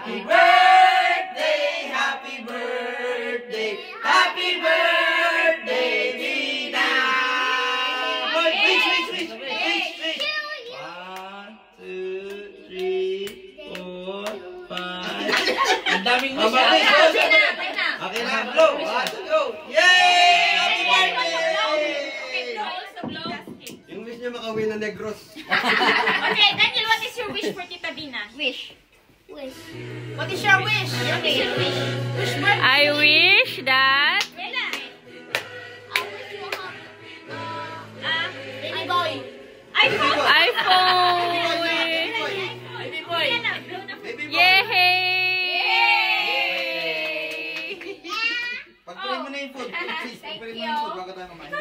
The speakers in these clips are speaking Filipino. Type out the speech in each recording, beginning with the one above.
Happy birthday, happy birthday, happy birthday, Dina! Wish. 1, 2, 3, 4, 5. Ang daming wish. Okay na, blow. 1, 2, go. Yay! Happy birthday! Yung wish niya makawin na Negros. Okay, Daniel, what is your wish for Tita Dina? Wish. What is your wish? I wish that Baby boy. iPhone. Baby boy. Yay! Pag-pray mo na yung food. Please, pag-pray mo na yung food. Bago tayo kumain.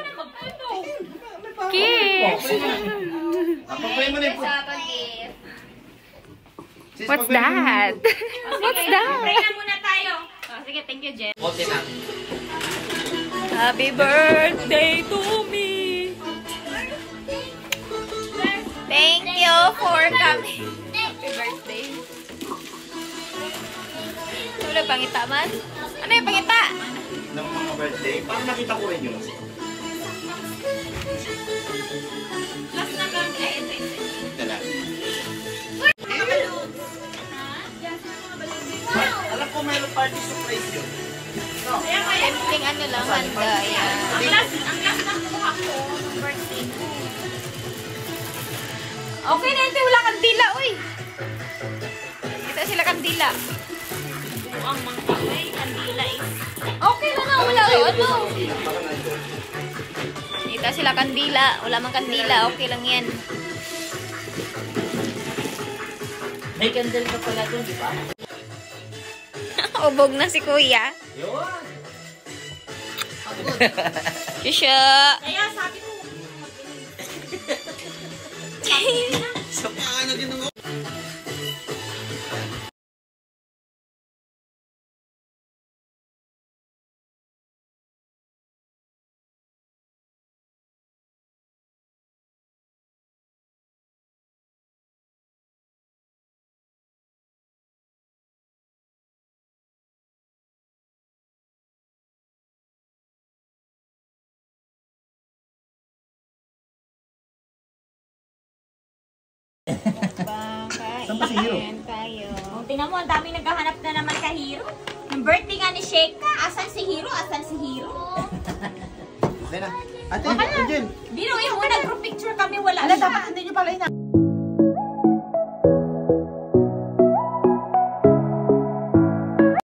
Kiss. Pag-pray mo na yung food. What's that? What's that? Pray na muna tayo. Oh, sige, thank you, Jen. Okay na. Happy birthday to me. Thank you for coming. Happy birthday. Ano pangita man? Ano yung pangita? Ng mga birthday. Parang nakita ko rin yun. Last na lang. Ito lang. Alam ko mayroong party surprise yun. Simpleng ano lang, handa. Yan. Ang last na kuha ko ng birthday ko. Okay na ito, wala kandila, uy. Kita sila kandila. Ang mga kaway, kandila is. Okay na wala ano. Kita sila kandila, wala mang kandila, okay lang yan. May candle ka pala doon, di ba? Ubog na si kuya. Yun! Shusha. Kaya sabi ko, Sa paano din ako? Saan ba si Hiro? oh, tingnan mo, ang daming naghahanap na naman ka Hiro. Yung birthday nga ni Sheka, asan si Hiro? Asan si Hiro? Dena. Ate, Jen. Biruin mo, nag-group picture kami, wala Ala, siya. dapat hindi nyo pala ina.